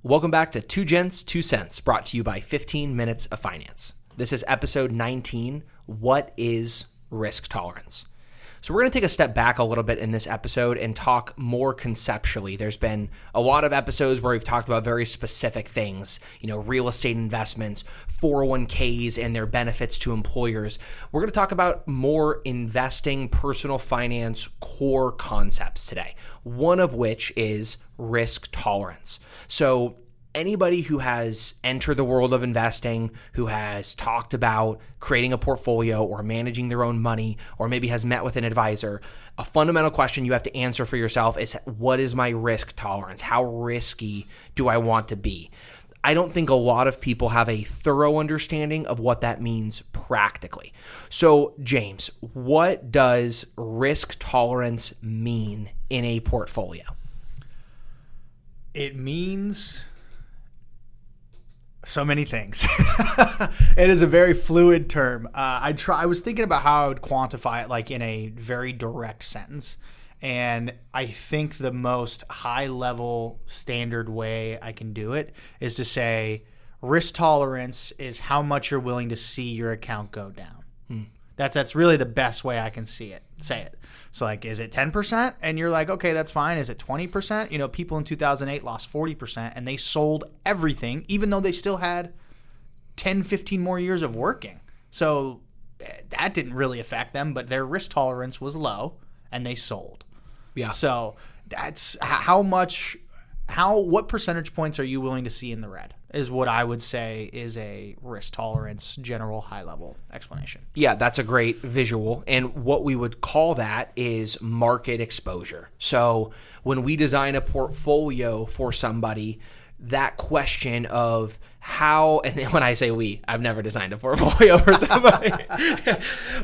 Welcome back to Two Gents, Two Cents, brought to you by 15 Minutes of Finance. This is episode 19, What is Risk Tolerance? So we're going to take a step back a little bit in this episode and talk more conceptually. There's been a lot of episodes where we've talked about very specific things, real estate investments, 401ks, and their benefits to employers. We're going to talk about more investing, personal finance, core concepts today, one of which is risk tolerance. So anybody who has entered the world of investing, who has talked about creating a portfolio or managing their own money, or maybe has met with an advisor, a fundamental question you have to answer for yourself is, what is my risk tolerance? How risky do I want to be? I don't think a lot of people have a thorough understanding of what that means practically. So, James, what does risk tolerance mean in a portfolio? It means so many things. It is a very fluid term. I was thinking about how I would quantify it like in a very direct sentence. And I think the most high-level standard way I can do it is to say risk tolerance is how much you're willing to see your account go down. That's really the best way I can say it. So like, is it 10%? And you're like, okay, that's fine. Is it 20%? People in 2008 lost 40% and they sold everything, even though they still had 10, 15 more years of working. So that didn't really affect them, but their risk tolerance was low and they sold. Yeah. So that's what percentage points are you willing to see in the red is what I would say is a risk tolerance general high level explanation. Yeah, that's a great visual. And what we would call that is market exposure. So when we design a portfolio for somebody, that question of how, and when I say we, I've never designed a portfolio for somebody.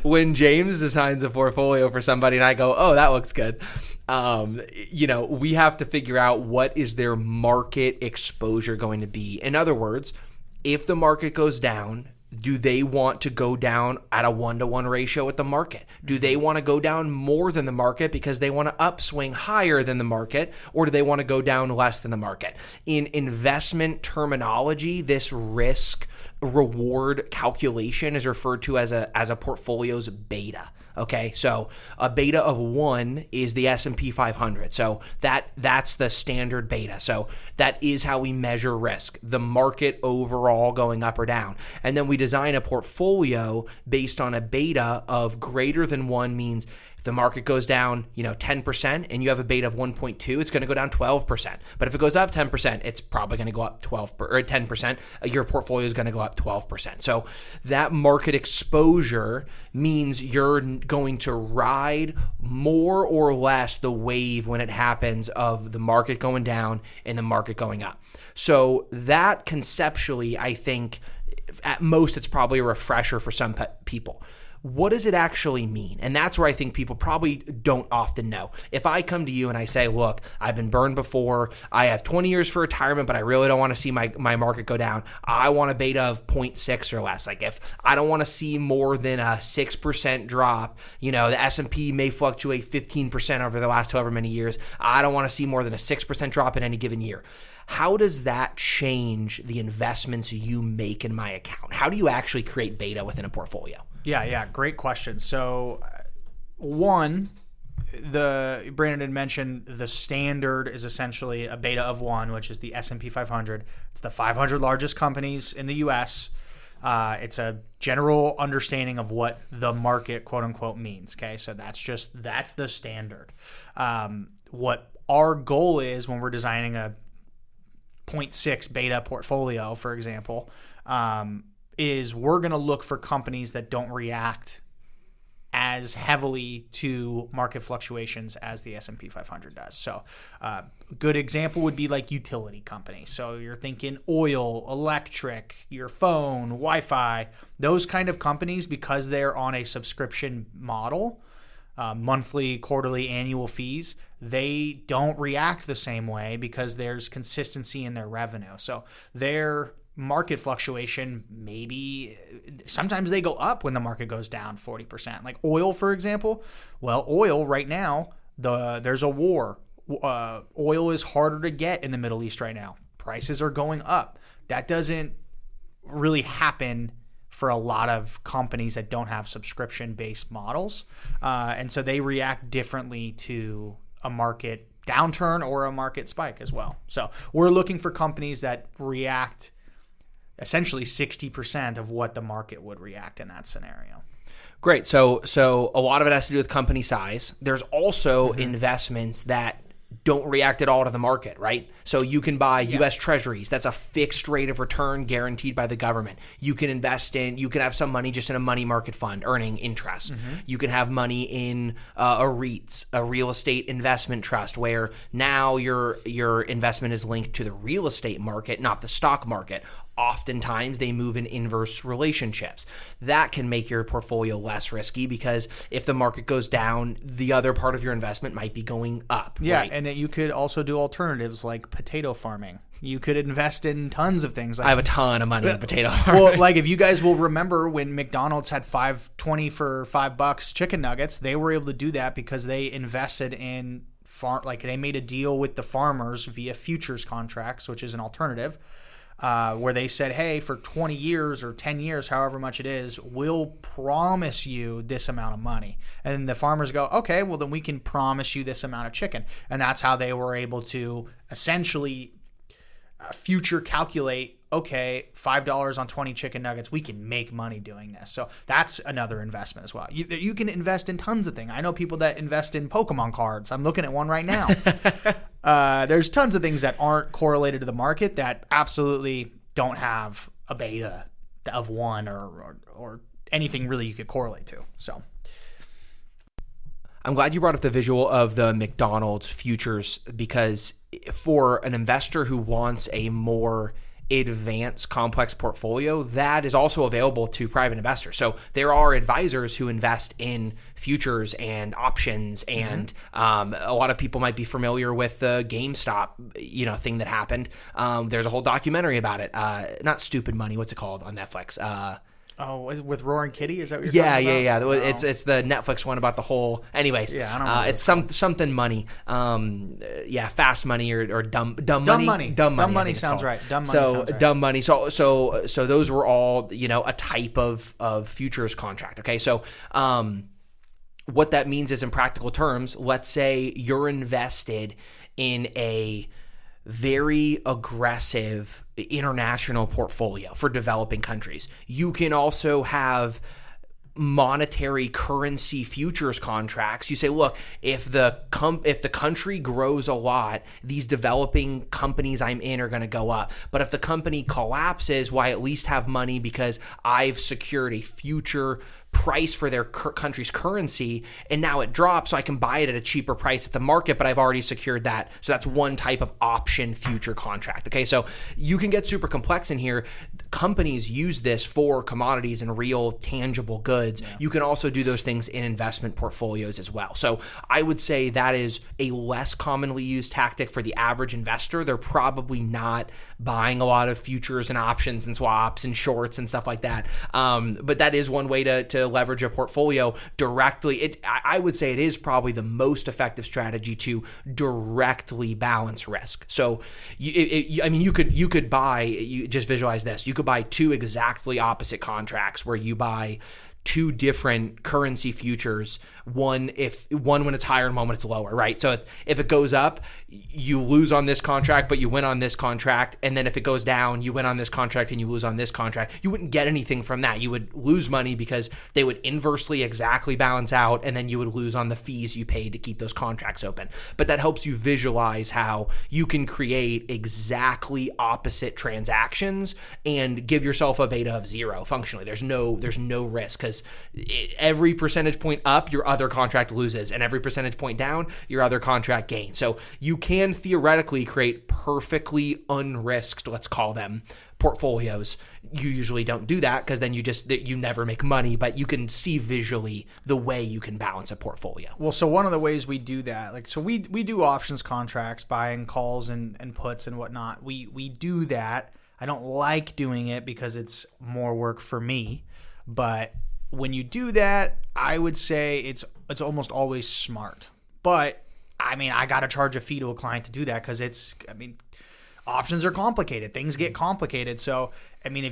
When James designs a portfolio for somebody and I go, oh, that looks good. We have to figure out what is their market exposure going to be. In other words, if the market goes down, do they want to go down at a 1-to-1 ratio with the market? Do they want to go down more than the market because they want to upswing higher than the market, or do they want to go down less than the market? In investment terminology, this risk reward calculation is referred to as a portfolio's beta. Okay, so a beta of 1 is the S&P 500. So that's the standard beta. So that is how we measure risk, the market overall going up or down. And then we design a portfolio based on a beta of greater than 1 means if the market goes down, 10% and you have a beta of 1.2, it's going to go down 12%. But if it goes up 10%, it's probably going to go up 10%. Your portfolio is going to go up 12%. So that market exposure means you're going to ride more or less the wave when it happens of the market going down and the market going up. So that conceptually, I think at most it's probably a refresher for some people. What does it actually mean? And that's where I think people probably don't often know. If I come to you and I say, look, I've been burned before, I have 20 years for retirement, but I really don't want to see my market go down. I want a beta of 0.6 or less. Like if I don't want to see more than a 6% drop, the S&P may fluctuate 15% over the last however many years. I don't want to see more than a 6% drop in any given year. How does that change the investments you make in my account? How do you actually create beta within a portfolio? Yeah, great question. So, one, Brandon had mentioned the standard is essentially a beta of 1, which is the S&P 500. It's the 500 largest companies in the U.S. It's a general understanding of what the market, quote unquote, means. Okay, so that's the standard. What our goal is when we're designing a 0.6 beta portfolio, for example, is we're going to look for companies that don't react as heavily to market fluctuations as the S&P 500 does. So a good example would be like utility companies. So you're thinking oil, electric, your phone, Wi-Fi, those kind of companies, because they're on a subscription model, monthly, quarterly, annual fees, they don't react the same way because there's consistency in their revenue. So their market fluctuation, maybe sometimes they go up when the market goes down 40%. Like oil, for example. Well, oil right now, there's a war. Oil is harder to get in the Middle East right now. prices are going up. That doesn't really happen for a lot of companies that don't have subscription-based models. And so they react differently to a market downturn or a market spike as well. So we're looking for companies that react essentially 60% of what the market would react in that scenario. Great. So a lot of it has to do with company size. There's also investments that don't react at all to the market, right? So you can buy U.S. Treasuries. That's a fixed rate of return guaranteed by the government. You can you can have some money just in a money market fund earning interest. You can have money in a REITs, a real estate investment trust, where now your investment is linked to the real estate market, not the stock market. Oftentimes they move in inverse relationships. That can make your portfolio less risky because if the market goes down, the other part of your investment might be going up. Yeah, right? and you could also do alternatives like potato farming. You could invest in tons of things. I have a ton of money in potato farming. Well, like if you guys will remember when McDonald's had $5.20 for $5 chicken nuggets, they were able to do that because they invested in they made a deal with the farmers via futures contracts, which is an alternative. Where they said, hey, for 20 years or 10 years, however much it is, we'll promise you this amount of money. And the farmers go, okay, well, then we can promise you this amount of chicken. And that's how they were able to essentially future calculate, okay, $5 on 20 chicken nuggets, we can make money doing this. So that's another investment as well. You can invest in tons of things. I know people that invest in Pokemon cards. I'm looking at one right now. There's tons of things that aren't correlated to the market that absolutely don't have a beta of 1 or anything really you could correlate to. So I'm glad you brought up the visual of the McDonald's futures, because for an investor who wants a more advanced complex portfolio, that is also available to private investors. So there are advisors who invest in futures and options, and a lot of people might be familiar with the GameStop thing that happened. There's a whole documentary about it. Not Stupid Money, what's it called on Netflix? With Roaring Kitty, is that what you're talking about? Yeah. No. It's the Netflix one about the whole. Anyways, I don't know. It's something money. Fast money or dumb money. Dumb money. Dumb money sounds right. Dumb money. So dumb money. So those were all a type of futures contract. Okay, so what that means is, in practical terms, let's say you're invested in a very aggressive international portfolio for developing countries. You can also have monetary currency futures contracts. You say, look, if the country grows a lot, these developing companies I'm in are going to go up. But if the company collapses, well, I at least have money because I've secured a future price for their country's currency, and now it drops, so I can buy it at a cheaper price at the market, but I've already secured that. So that's one type of option future contract. Okay, so you can get super complex in here. Companies use this for commodities and real tangible goods. Yeah. You can also do those things in investment portfolios as well. So I would say that is a less commonly used tactic for the average investor. They're probably not buying a lot of futures and options and swaps and shorts and stuff like that. But that is one way to leverage a portfolio directly. I would say it is probably the most effective strategy to directly balance risk. So you could buy, just visualize this, you could buy two exactly opposite contracts where you buy two different currency futures, one when it's higher and one when it's lower, right? So if it goes up, you lose on this contract, but you win on this contract. And then if it goes down, you win on this contract and you lose on this contract. You wouldn't get anything from that. You would lose money because they would inversely exactly balance out, and then you would lose on the fees you paid to keep those contracts open. But that helps you visualize how you can create exactly opposite transactions and give yourself a beta of 0 functionally. There's no risk, because every percentage point up, your other contract loses, and every percentage point down, your other contract gains. So you can theoretically create perfectly unrisked, let's call them, portfolios. You usually don't do that because then you never make money, but you can see visually the way you can balance a portfolio. Well, so one of the ways we do that, we do options contracts, buying calls and puts and whatnot. We do that. I don't like doing it because it's more work for me, but when you do that, I would say it's almost always smart. But I got to charge a fee to a client to do that, because options are complicated. Things get complicated. So, I mean,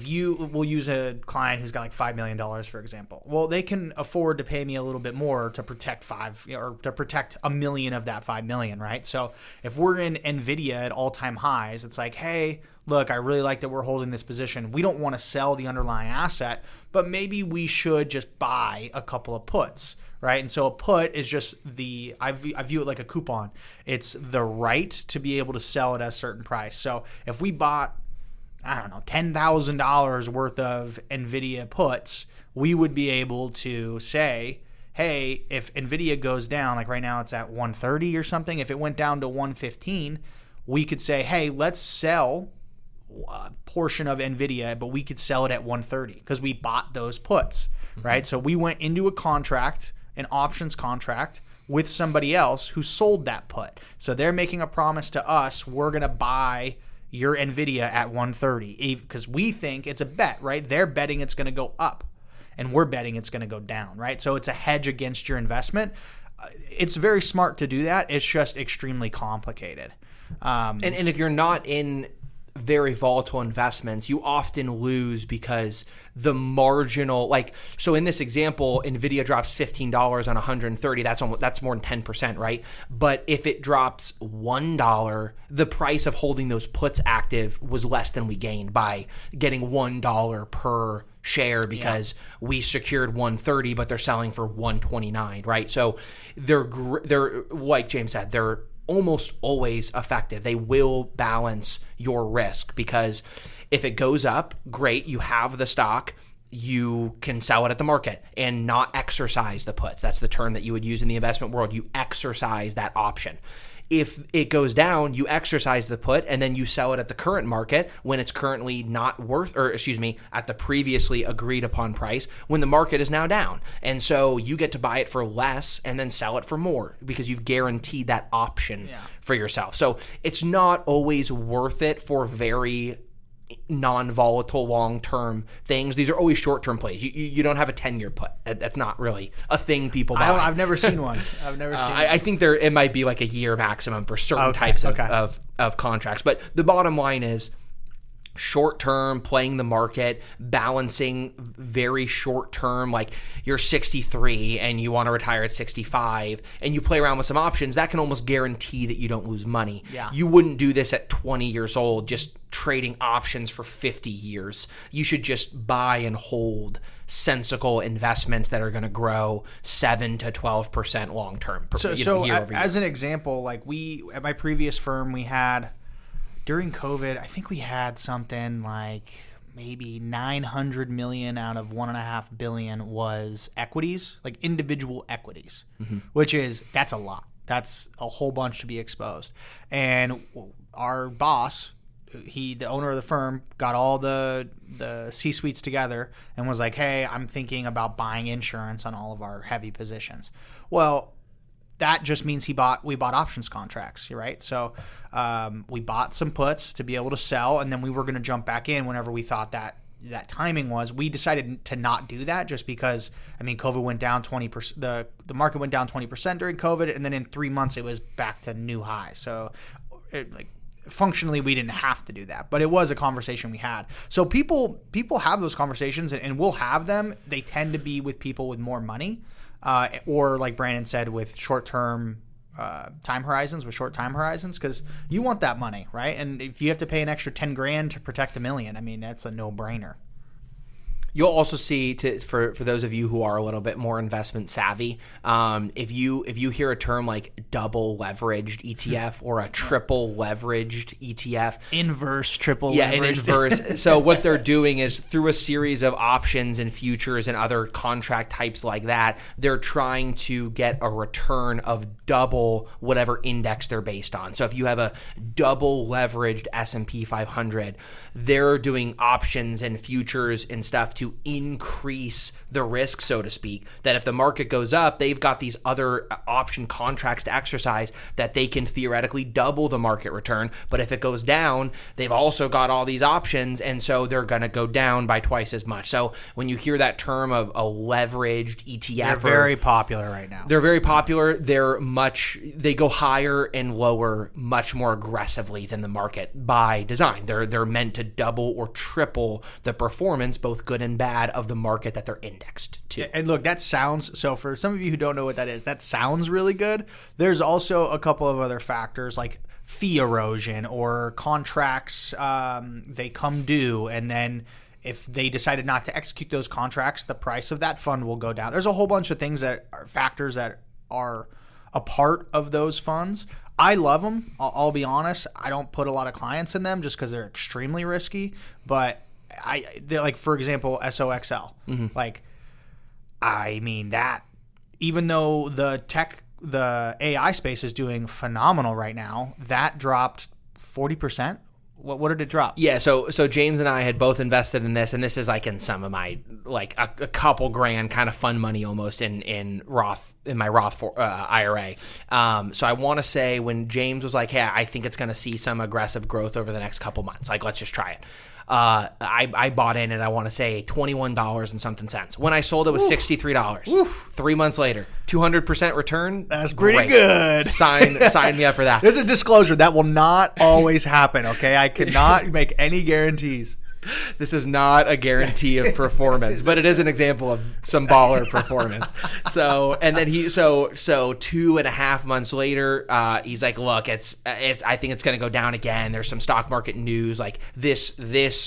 we'll use a client who's got like $5 million, for example. Well, they can afford to pay me a little bit more to protect $1 million of that $5 million, right? So if we're in NVIDIA at all-time highs, it's like, hey, look, I really like that we're holding this position. We don't want to sell the underlying asset, but maybe we should just buy a couple of puts, right? And so a put is just I view it like a coupon. It's the right to be able to sell it at a certain price. So if we bought, I don't know, $10,000 worth of NVIDIA puts, we would be able to say, hey, if NVIDIA goes down, like right now it's at 130 or something, if it went down to 115, we could say, hey, let's sell a portion of NVIDIA, but we could sell it at 130 because we bought those puts, right? So we went into a contract, an options contract, with somebody else who sold that put. So they're making a promise to us, we're going to buy your NVIDIA at 130 because we think it's a bet, right? They're betting it's going to go up and we're betting it's going to go down, right? So it's a hedge against your investment. It's very smart to do that. It's just extremely complicated. And if you're not in very volatile investments, you often lose because the marginal, like, so in this example, NVIDIA drops $15 on 130, that's more than 10%, right? But if it drops $1, the price of holding those puts active was less than we gained by getting $1 per share because we secured 130, but they're selling for 129, right? So they're like James said, they're almost always effective. They will balance your risk because if it goes up, great, you have the stock, you can sell it at the market and not exercise the puts. That's the term that you would use in the investment world. You exercise that option. If it goes down, you exercise the put and then you sell it at the current market when it's currently not worth, at the previously agreed upon price when the market is now down. And so you get to buy it for less and then sell it for more because you've guaranteed that option for yourself. So it's not always worth it for very non-volatile long-term things. These are always short-term plays. You don't have a 10-year put. That's not really a thing people buy. I've never seen one. I think it might be like a year maximum for certain types of contracts. But the bottom line is short-term, playing the market, balancing very short-term, like you're 63 and you want to retire at 65 and you play around with some options, that can almost guarantee that you don't lose money. Yeah. You wouldn't do this at 20 years old, just trading options for 50 years. You should just buy and hold sensible investments that are going to grow 7 to 12% long-term year over year. As an example, like at my previous firm, we had, during COVID, I think we had something like maybe 900 million out of 1.5 billion was equities, like individual equities, that's a lot. That's a whole bunch to be exposed. And our boss, the owner of the firm, got all the C-suites together and was like, hey, I'm thinking about buying insurance on all of our heavy positions. Well, that just means we bought options contracts, right? So we bought some puts to be able to sell, and then we were going to jump back in whenever we thought that timing was. We decided to not do that just because, COVID went down 20%. The market went down 20% during COVID, and then in 3 months it was back to new highs. So functionally we didn't have to do that, but it was a conversation we had. So people have those conversations, and we'll have them. They tend to be with people with more money. Or like Brandon said, with short-term time horizons, because you want that money, right? And if you have to pay an extra 10 grand to protect $1 million, that's a no-brainer. You'll also see, for those of you who are a little bit more investment savvy, if you hear a term like double leveraged ETF or a triple leveraged ETF, inverse triple an leveraged. inverse. So what they're doing is through a series of options and futures and other contract types like that, they're trying to get a return of double whatever index they're based on. So if you have a double leveraged S&P 500, they're doing options and futures and stuff to increase the risk, so to speak, that if the market goes up, they've got these other option contracts to exercise that they can theoretically double the market return. But if it goes down, they've also got all these options, and so they're going to go down by twice as much. So when you hear that term of a leveraged ETF, they're very popular right now. They're very popular. They go higher and lower much more aggressively than the market by design. They're meant to double or triple the performance, both good and bad, of the market that they're indexed to. And look, that sounds, so for some of you who don't know what that is, that sounds really good. There's also a couple of other factors like fee erosion or contracts, they come due, and then if they decided not to execute those contracts, the price of that fund will go down. There's a whole bunch of things that are factors that are a part of those funds. I love them. I'll be honest. I don't put a lot of clients in them just because they're extremely risky. But they're like, for example, SOXL. Like, I mean, that even though the AI space is doing phenomenal right now, that dropped 40%. What did it drop? Yeah, so James and I had both invested in this, and this is like in some of my like a couple grand kind of fund money almost in my Roth IRA. So I want to say when James was like, "Hey, I think it's going to see some aggressive growth over the next couple months. Like, let's just try it." I bought in at, I want to say, $21 and something cents. When I sold it was $63. 3 months later, 200% return. That's pretty great. Good. Sign me up for that. There's a disclosure that will not always happen. Okay, I cannot make any guarantees. This is not a guarantee of performance, but it is an example of some baller performance. So, and then so 2.5 months later, he's like, look, it's I think it's going to go down again. There's some stock market news, like this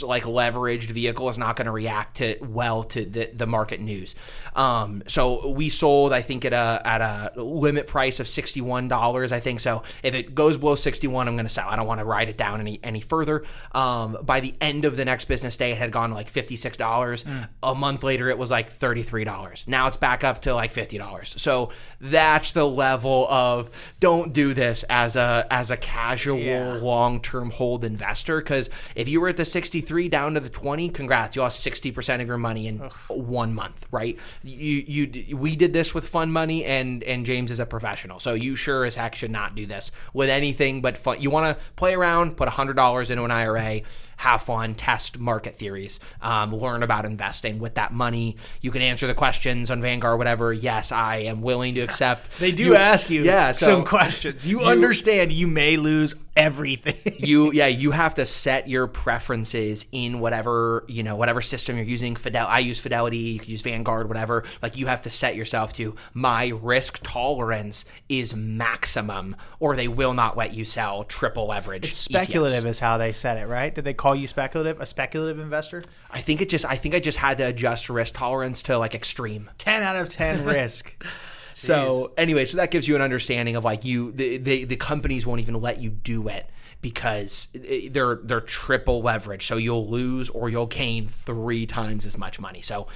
like leveraged vehicle is not going to react well to the market news. So we sold, I think at a limit price of $61, I think. So if it goes below 61, I'm going to sell. I don't want to ride it down any further. By the end of the next business day, it had gone to like $56. A month later, it was like $33. Now it's back up to like $50. So that's the level of, don't do this as a casual long-term hold investor, because if you were at the 63 down to the 20, congrats, you lost 60% of your money in 1 month, right? We did this with fund money, and James is a professional, so you sure as heck should not do this with anything but fun. You want to play around, put $100 into an IRA, have fun, test market theories, learn about investing with that money. You can answer the questions on Vanguard, whatever. Yes, I am willing to accept. They do ask you some questions. You understand you may lose everything. You have to set your preferences in whatever system you're using. I use Fidelity, you can use Vanguard, whatever. Like, you have to set yourself to, my risk tolerance is maximum, or they will not let you sell triple leverage. It's speculative ETFs. Is how they said it, right? Did they call you speculative? A speculative investor? I think I just had to adjust risk tolerance to like extreme. 10 out of 10 risk. So anyway, so that gives you an understanding of like the companies won't even let you do it because they're triple leverage. So you'll lose or you'll gain 3 times as much money. So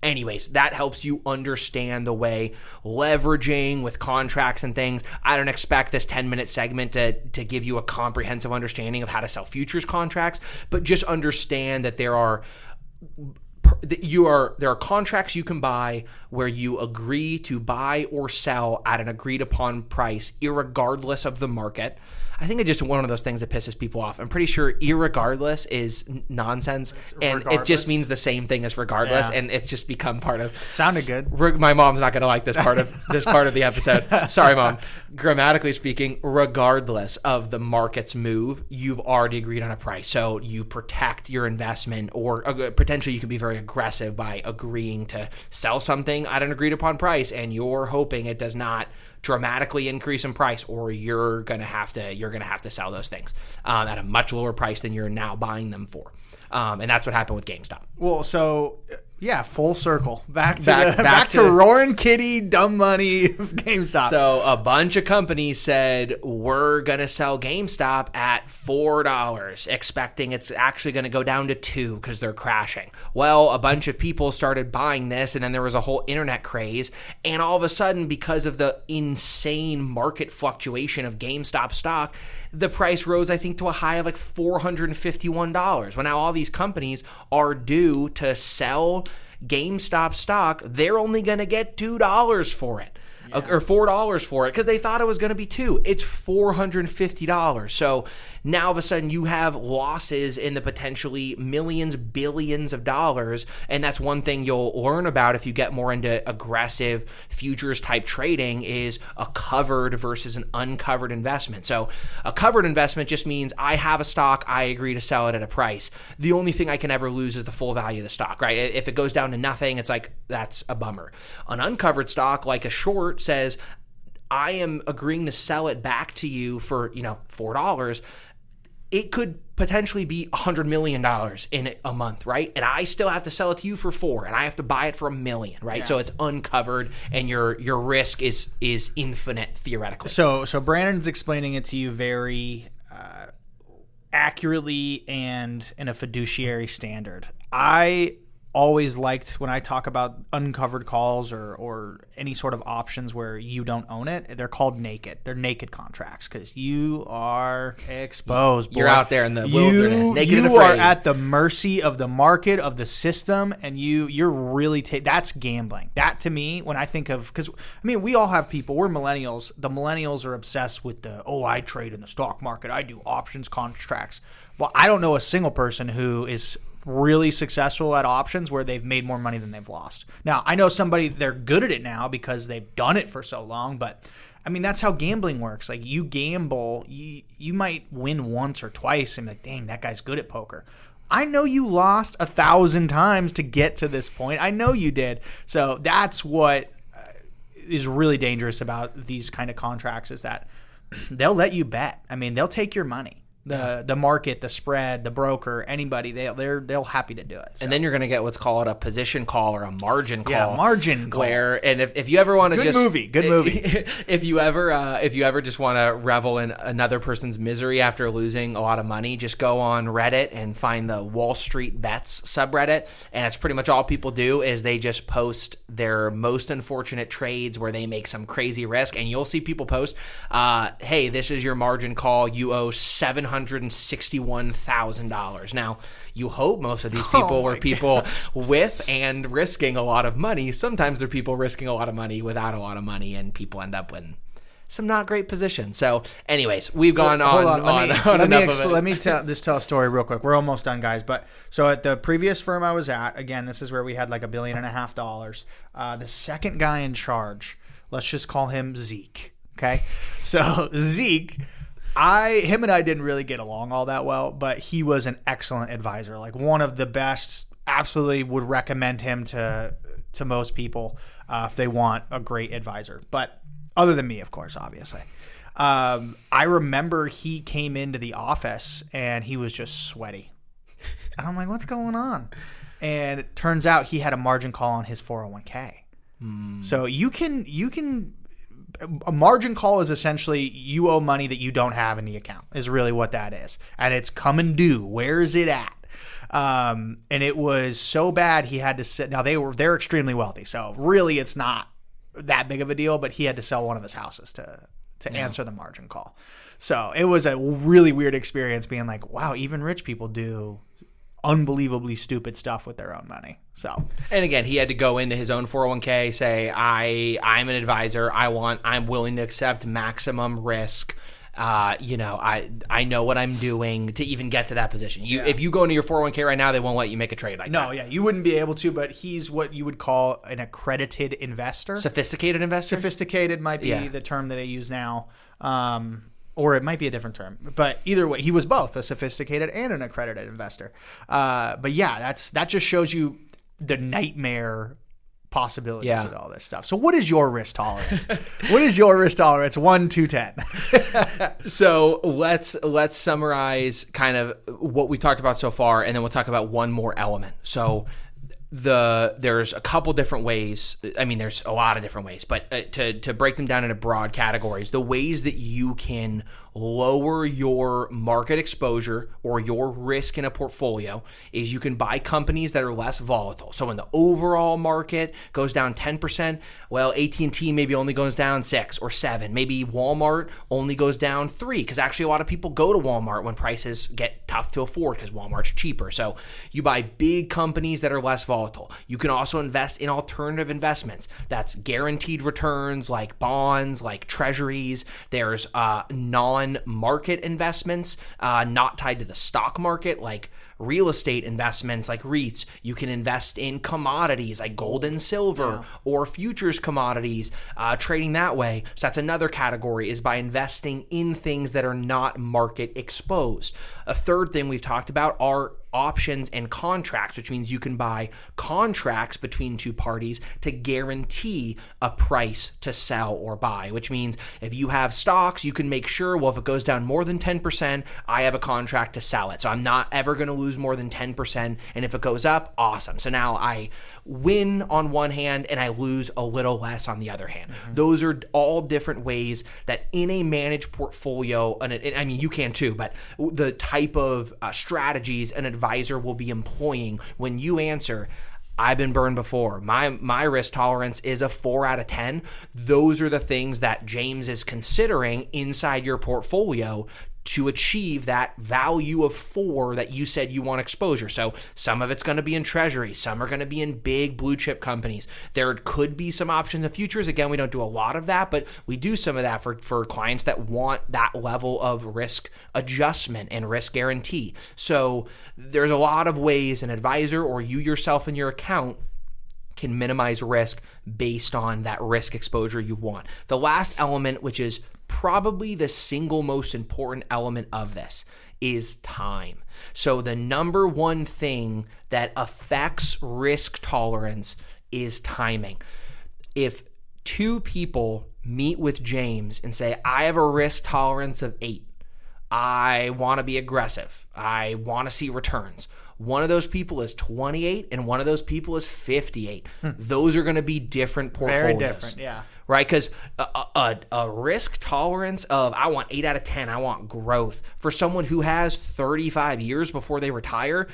anyways, that helps you understand the way leveraging with contracts and things. I don't expect this 10-minute segment to give you a comprehensive understanding of how to sell futures contracts, but just understand that there are contracts you can buy where you agree to buy or sell at an agreed upon price, irregardless of the market. I think it's just one of those things that pisses people off. I'm pretty sure irregardless is nonsense, and it just means the same thing as regardless, and it's just become part of. Sounded good. My mom's not going to like this part of the episode. Sorry, Mom. Grammatically speaking, regardless of the market's move, you've already agreed on a price, so you protect your investment, or potentially you can be very aggressive by agreeing to sell something at an agreed upon price, and you're hoping it does not dramatically increase in price, or you're gonna have to sell those things at a much lower price than you're now buying them for, and that's what happened with GameStop. Well, so yeah, full circle back to roaring kitty dumb money of GameStop. So a bunch of companies said, we're gonna sell GameStop at $4, expecting it's actually gonna go down to $2 because they're crashing. Well, a bunch of people started buying this, and then there was a whole internet craze, and all of a sudden, because of the insane market fluctuation of GameStop stock, the price rose, I think, to a high of like $451. Well, now all these companies are due to sell GameStop stock. They're only going to get $2 for it. Or $4 for it because they thought it was going to be $2. It's $450. So now all of a sudden you have losses in the potentially millions, billions of dollars. And that's one thing you'll learn about if you get more into aggressive futures type trading is a covered versus an uncovered investment. So a covered investment just means I have a stock, I agree to sell it at a price. The only thing I can ever lose is the full value of the stock, right? If it goes down to nothing, it's like, that's a bummer. An uncovered stock, like a short, says, I am agreeing to sell it back to you for, $4. It could potentially be $100 million in a month, right? And I still have to sell it to you for $4, and I have to buy it for $1 million, right? Yeah. So it's uncovered, and your risk is infinite theoretically. So Brandon's explaining it to you very accurately and in a fiduciary standard. I always liked when I talk about uncovered calls or any sort of options where you don't own it, they're called naked. They're naked contracts because you are exposed. You're out there in the wilderness, naked and afraid. You are at the mercy of the market, of the system, and you're really that's gambling. That to me, when I think of, because we all have people, we're millennials. The millennials are obsessed with I trade in the stock market. I do options contracts. Well, I don't know a single person who is really successful at options where they've made more money than they've lost. Now, I know somebody, they're good at it now because they've done it for so long, but that's how gambling works. Like, you gamble, you might win once or twice and be like, dang, that guy's good at poker. I know you lost 1,000 times to get to this point. I know you did. So that's what is really dangerous about these kind of contracts, is that they'll let you bet. They'll take your money. The market, the spread, the broker, anybody, they'll happy to do it. So. And then you're going to get what's called a position call or a margin call. Yeah, margin call. And if you ever want to good movie. If you ever just want to revel in another person's misery after losing a lot of money, just go on Reddit and find the Wall Street Bets subreddit, and it's pretty much all people do is they just post their most unfortunate trades where they make some crazy risk, and you'll see people post, hey, this is your margin call, you owe $761,000. Now, you hope most of these people were people with and risking a lot of money. Sometimes they're people risking a lot of money without a lot of money, and people end up in some not great positions. So, anyways, we've gone on. Let me tell a story real quick. We're almost done, guys. But so at the previous firm I was at, again, this is where we had like $1.5 billion. The second guy in charge, let's just call him Zeke. Okay, so Zeke. Him and I didn't really get along all that well, but he was an excellent advisor, like one of the best. Absolutely would recommend him to most people if they want a great advisor. But other than me, of course, obviously. I remember he came into the office and he was just sweaty. And I'm like, what's going on? And it turns out he had a margin call on his 401k. So you can a margin call is essentially you owe money that you don't have in the account, is really what that is. And it's coming due. Where is it at? And it was so bad he had to sit. Now they're extremely wealthy, so really it's not that big of a deal, but he had to sell one of his houses to answer the margin call. So it was a really weird experience being like, wow, even rich people do unbelievably stupid stuff with their own money. So, and again, he had to go into his own 401k, say, I'm an advisor. I'm willing to accept maximum risk. I know what I'm doing to even get to that position. If you go into your 401k right now, they won't let you make a trade like that. No, yeah, you wouldn't be able to, but he's what you would call an accredited investor. Sophisticated investor? Sophisticated might be the term that they use now. Or it might be a different term. But either way, he was both a sophisticated and an accredited investor. But yeah, that just shows you the nightmare possibilities with all this stuff. So what is your risk tolerance? What is your risk tolerance? 1 to 10. So let's summarize kind of what we talked about so far, and then we'll talk about one more element. So there's a couple different ways. There's a lot of different ways, but to break them down into broad categories, the ways that you can lower your market exposure or your risk in a portfolio is you can buy companies that are less volatile. So when the overall market goes down 10%, well, AT&T maybe only goes down 6 or 7. Maybe Walmart only goes down 3, because actually a lot of people go to Walmart when prices get tough to afford because Walmart's cheaper. So you buy big companies that are less volatile. You can also invest in alternative investments. That's guaranteed returns like bonds, like treasuries. There's non-market investments not tied to the stock market, like real estate investments like REITs. You can invest in commodities like gold and silver or futures commodities, trading that way. So that's another category, is by investing in things that are not market exposed. A third thing we've talked about are options and contracts, which means you can buy contracts between two parties to guarantee a price to sell or buy, which means if you have stocks, you can make sure, well, if it goes down more than 10%, I have a contract to sell it. So I'm not ever going to lose more than 10%. And if it goes up, awesome. So now I win on one hand and I lose a little less on the other hand. Those are all different ways that in a managed portfolio, and I mean, you can too, but the type of strategies an advisor will be employing when you answer, I've been burned before. My risk tolerance is a 4 out of 10. Those are the things that James is considering inside your portfolio to achieve that value of 4 that you said you want exposure. So some of it's going to be in treasury. Some are going to be in big blue chip companies. There could be some options in futures. Again, we don't do a lot of that, but we do some of that for clients that want that level of risk adjustment and risk guarantee. So there's a lot of ways an advisor or you yourself in your account can minimize risk based on that risk exposure you want. The last element, which is probably the single most important element of this, is time. So the number one thing that affects risk tolerance is timing. If two people meet with James and say, I have a risk tolerance of 8, I want to be aggressive, I want to see returns. One of those people is 28 and one of those people is 58. Those are going to be different portfolios. Very different, yeah. Right? Because a risk tolerance of, I want 8 out of 10, I want growth. For someone who has 35 years before they retire,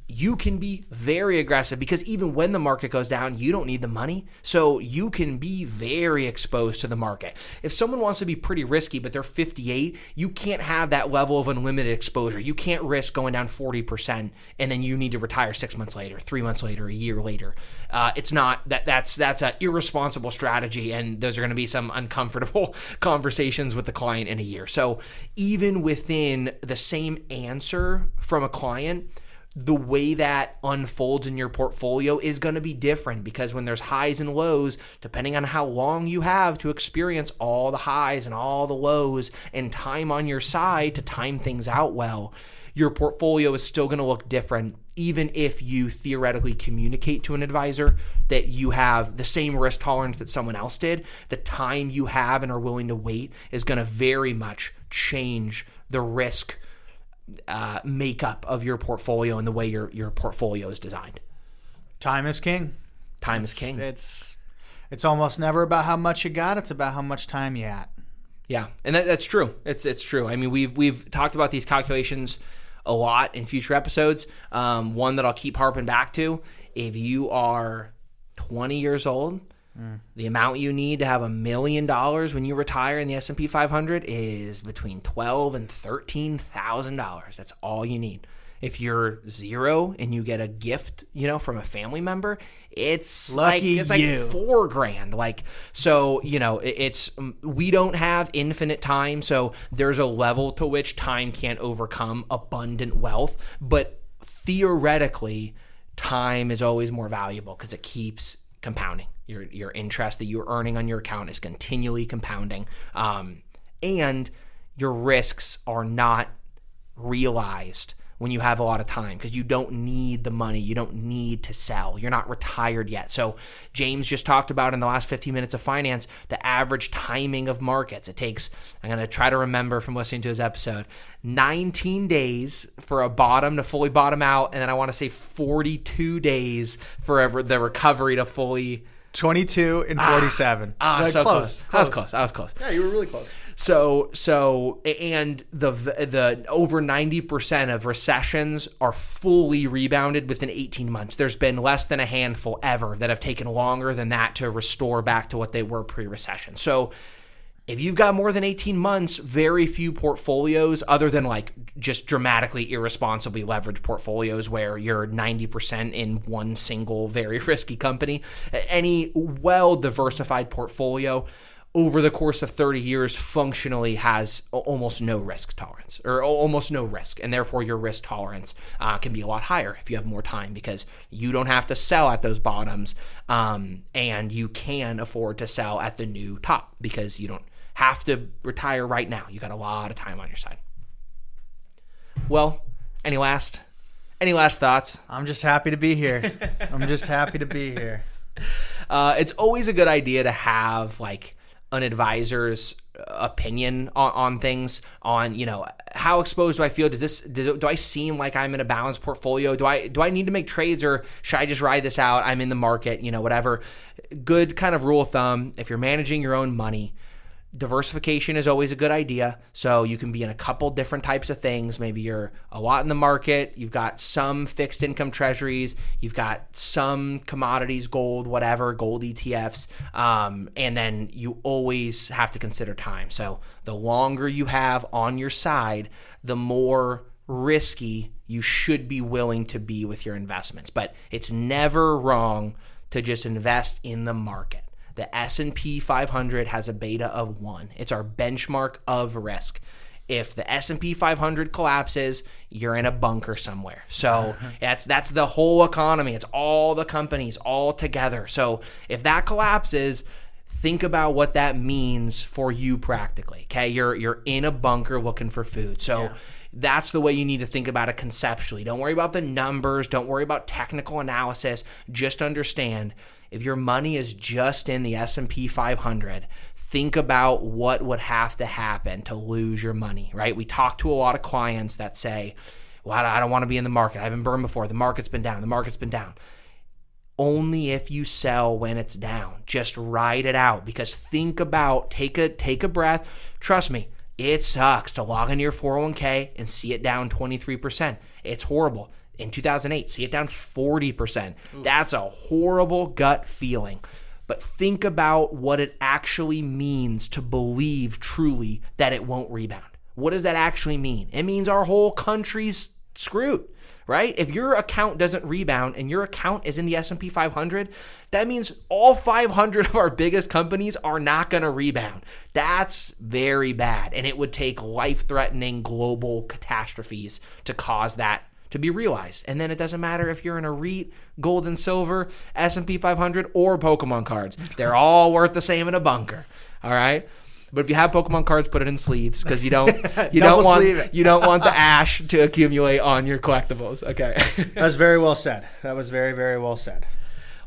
you can be very aggressive because even when the market goes down, you don't need the money. So you can be very exposed to the market. If someone wants to be pretty risky, but they're 58, you can't have that level of unlimited exposure. You can't risk going down 40% and then you need to retire 6 months later, 3 months later, a year later. It's not that's an irresponsible strategy, and those are going to be some uncomfortable conversations with the client in a year. So even within the same answer from a client, the way that unfolds in your portfolio is going to be different, because when there's highs and lows, depending on how long you have to experience all the highs and all the lows and time on your side to time things out well, your portfolio is still going to look different, even if you theoretically communicate to an advisor that you have the same risk tolerance that someone else did. The time you have and are willing to wait is going to very much change the risk makeup of your portfolio and the way your portfolio is designed. Time is king. Time is king. It's almost never about how much you got. It's about how much time you had. Yeah, and that's true. It's true. I mean, we've talked about these calculations a lot in future episodes. One that I'll keep harping back to: if you are 20 years old, the amount you need to have $1 million when you retire in the S&P 500 is between $12,000 and $13,000. That's all you need. If you're 0 and you get a gift, from a family member, it's Lucky like you. $4,000. Like, so, we don't have infinite time. So there's a level to which time can't overcome abundant wealth. But theoretically, time is always more valuable because it keeps compounding. Your interest that you're earning on your account is continually compounding. And your risks are not realized when you have a lot of time, because you don't need the money. You don't need to sell. You're not retired yet. So James just talked about in the last 15 minutes of finance, the average timing of markets. It takes, I'm going to try to remember from listening to his episode, 19 days for a bottom to fully bottom out. And then I want to say 42 days for the recovery to fully 22 and 47. So close. I was close. Yeah, you were really close. So and the over 90% of recessions are fully rebounded within 18 months. There's been less than a handful ever that have taken longer than that to restore back to what they were pre-recession. So if you've got more than 18 months, very few portfolios, other than like just dramatically irresponsibly leveraged portfolios where you're 90% in one single very risky company, any well-diversified portfolio over the course of 30 years functionally has almost no risk tolerance or almost no risk. And therefore your risk tolerance can be a lot higher if you have more time because you don't have to sell at those bottoms and you can afford to sell at the new top because you don't have to retire right now. You got a lot of time on your side. Well, any last thoughts? I'm just happy to be here. It's always a good idea to have like an advisor's opinion on things, on, you know, how exposed do I feel? Do I seem like I'm in a balanced portfolio? Do I need to make trades, or should I just ride this out? I'm in the market, you know, whatever. Good kind of rule of thumb, if you're managing your own money, diversification is always a good idea. So you can be in a couple different types of things. Maybe you're a lot in the market. You've got some fixed income treasuries. You've got some commodities, gold, whatever, gold ETFs. And then you always have to consider time. So the longer you have on your side, the more risky you should be willing to be with your investments. But it's never wrong to just invest in the market. The S&P 500 has a beta of 1. It's our benchmark of risk. If the S&P 500 collapses, you're in a bunker somewhere. So that's the whole economy. It's all the companies all together. So if that collapses, think about what that means for you practically. Okay, you're in a bunker looking for food. So that's the way you need to think about it conceptually. Don't worry about the numbers. Don't worry about technical analysis. Just understand, if your money is just in the S&P 500, think about what would have to happen to lose your money, right? We talk to a lot of clients that say, well, I don't want to be in the market. I've been burned before. The market's been down. Only if you sell when it's down. Just ride it out, because think about, take a breath. Trust me, it sucks to log into your 401k and see it down 23%. It's horrible. In 2008, see it down 40%. That's a horrible gut feeling. But think about what it actually means to believe truly that it won't rebound. What does that actually mean? It means our whole country's screwed, right? If your account doesn't rebound and your account is in the S&P 500, that means all 500 of our biggest companies are not going to rebound. That's very bad. And it would take life-threatening global catastrophes to cause that to be realized. And then it doesn't matter if you're in a REIT, gold and silver, S&P 500, or Pokemon cards. They're all worth the same in a bunker. All right? But if you have Pokemon cards, put it in sleeves, because you don't want the ash to accumulate on your collectibles. Okay. That was very well said. That was very, very well said.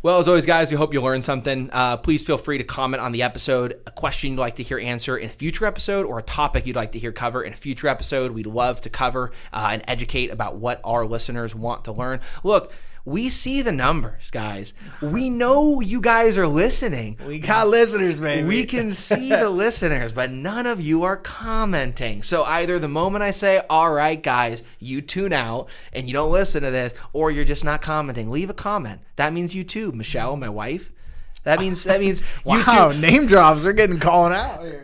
Well, as always, guys, we hope you learned something. Please feel free to comment on the episode, a question you'd like to hear answer in a future episode, or a topic you'd like to hear cover in a future episode. We'd love to cover and educate about what our listeners want to learn. Look, we see the numbers, guys. We know you guys are listening. We got listeners, baby. We can see the listeners, but none of you are commenting. So either the moment I say, all right, guys, you tune out and you don't listen to this, or you're just not commenting. Leave a comment. That means you too, Michelle, my wife. That means wow, name drops are getting calling out here.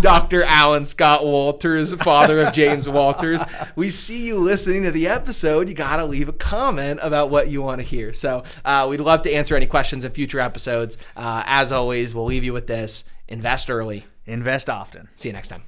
Dr. Alan Scott Walters, father of James Walters. We see you listening to the episode. You got to leave a comment about what you want to hear. So we'd love to answer any questions in future episodes. As always, we'll leave you with this. Invest early. Invest often. See you next time.